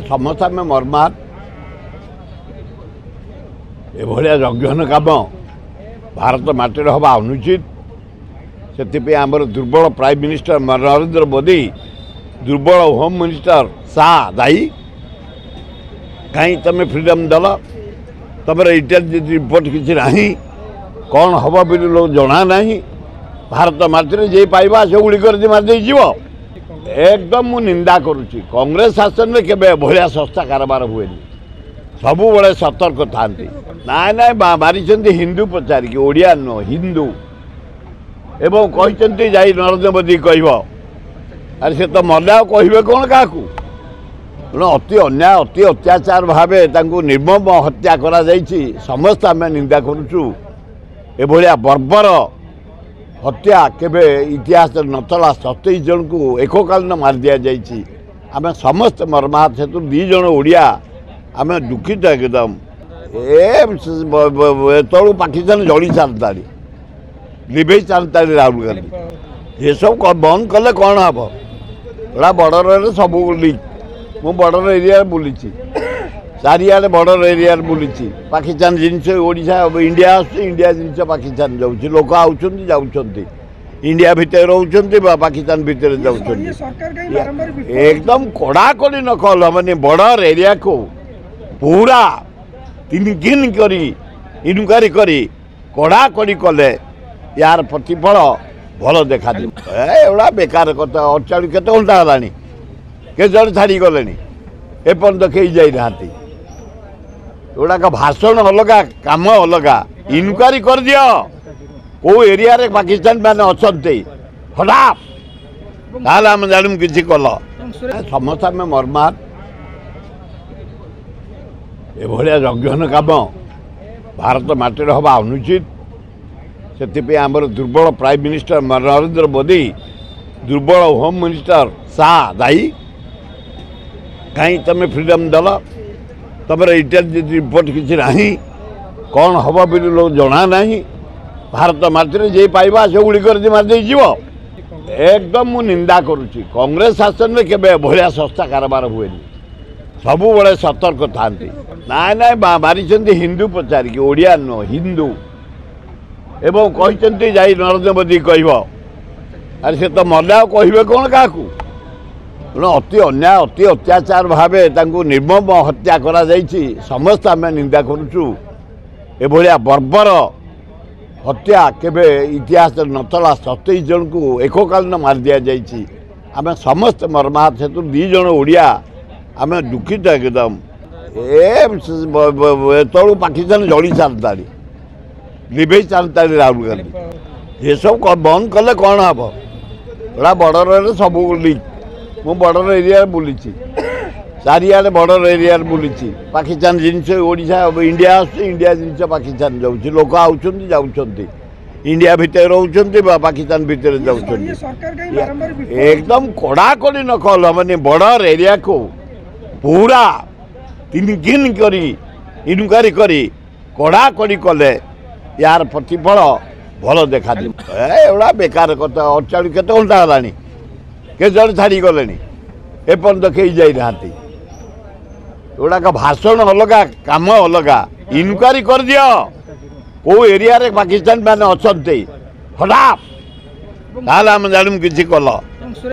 समस्या में मर्माहत एभलिया जघन्य काम भारत माटी हवा अनुचित से आमर दुर्बल प्राइम मिनिस्टर नरेंद्र मोदी दुर्बल होम मिनिस्टर शाह दायी कहीं तुम फ्रीडम दल तुम इंटेलिजेंस रिपोर्ट किसी ना कौन हम भी लोग जना ना भारत माटी जे पाइबा से गुड़िक मारदे जीव एकदम मु निंदा करुच्ची कांग्रेस शासन में केबे भलिया सस्ता कारबार हुए सब बड़े सतर्क था ना ना मारी हिंदू पचारिकी ओडिया नुह हिंदू एवं कहते जाई नरेंद्र मोदी कह अरे से तो मरले कहे कौन क्या अति अन्याय अति अत्याचार भाव निर्मम हत्या करा समस्त आम निंदा करुचु एभलिया बर्बर हत्या केबे इतिहास नचला 27 जन को एककालीन मार दि जाइए आम समस्त मर्माहत से दी जन ओडिया आम दुखित एकदम तलू पाकिस्तान जड़ी सारता लिभे सारता राहुल गांधी ये सब बंद कले कौन हम एड़ा बॉर्डर सब लीक मु बॉर्डर एरिया बुली चारियाडे बॉर्डर एरिया बुली पाकिस्तान जिनस ओडिशा इंडिया इंडिया जिनस पाकिस्तान जाऊँगी लोक आउछन्ति जाउछन्ति इंडिया भितर रोचन्ति पाकिस्तान भितर जाउछन्ति एकदम कड़ाकड़ी नकल माने बॉर्डर एरिया को पूरा तीन गिन करी इनक्वारी करी कड़ाकड़ी कले यार प्रतिफल भल देखा एवड़ा बेकार कथा अड़चाड़ी केते घंटा हलानी के जन छाड़ी गले एपर्यंत कई जाई नाहांती एगुड़ा भाषण अलग काम अलग इनक्वारी कर दियो कौ एरिया रे पाकिस्तान मैंने अच्छा हटाप ताल आम जानू कि कल समस्या में मर्माहत एभलिया जघन्य काम भारत माटी हवा अनुचित से आमर दुर्बल प्राइम मिनिस्टर नरेंद्र मोदी दुर्बल होम मिनिस्टर शाह दायी कहीं तुम फ्रीडम दल तुम इंटेलिजेंस रिपोर्ट किसी ना कौन हम भी लोग जना ना भारत माटी जे पाइबा से गुड़िक मारदे जीव एकदम मु निंदा करुच्ची कांग्रेस शासन में केबे भलिया सस्ता कारबार हुए सब बड़े सतर्क था ना ना मारी हिंदू पचारिकी ओडिया नुह हिंदू एवं कहते जाई नरेंद्र मोदी कह अरे से तो मरले कहे कौन क्या अति अन्याय अति अत्याचार भाव निर्मम हत्या करा समस्त आम निंदा करुचु एभलिया बर्बर हत्या केबे इतिहास नचला 27 जन को एककालीन मार दि जाइए आम समस्त मर्माहत से दी जन ओडिया आम दुखित एकदम तलू पाकिस्तान जड़ी सारता लिभे सारता राहुल गांधी ये सब बंद कले कौन हम एड़ा बॉर्डर सब लीक मु बॉर्डर एरिया बुली चारियाडे बॉर्डर एरिया बुली पाकिस्तान जिनस ओडिशा इंडिया इंडिया जिनस पाकिस्तान जाऊँगी लोक आउछन्ति जाउछन्ति इंडिया भितर रोचन्ति पाकिस्तान भितर जाउछन्ति एकदम कड़ाकड़ी नकल माने बॉर्डर एरिया को पूरा तीन गिन करी इनक्वारी करी कड़ाकड़ी कले यार प्रतिफल भल देखा एवड़ा बेकार कथा अड़चाड़ी केते घंटा हलानी के जन छाड़ी गले एपर्यंत कई जाई नाहांती एगुड़ा भाषण अलग काम अलग इनक्वारी कर दियो कौ एरिया रे पाकिस्तान मैंने अच्छा हटाप ताल आम जानू कि कल